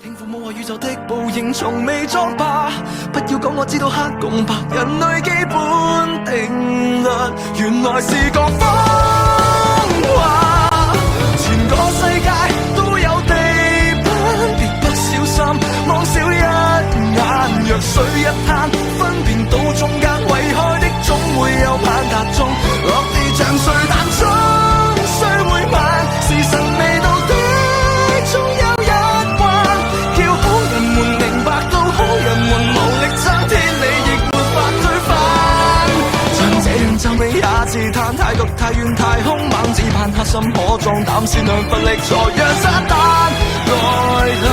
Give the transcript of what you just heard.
聽父母話宇宙的報應從未作罷，不要講我知道黑共白，人類基本定律原來是個謊話。全個世界都有地板，別不小心望少一眼，若水一灘分辨到中間遺害的總會有盼達中，落地像碎彈中雖會慢，時辰未到的總有一關，叫好人們明白到好人們無力爭天理亦沒法推翻，像這樣皺眉也自嘆，太毒太遠太兇猛，只盼黑心可壯膽，善良乏力才讓撒旦來臨，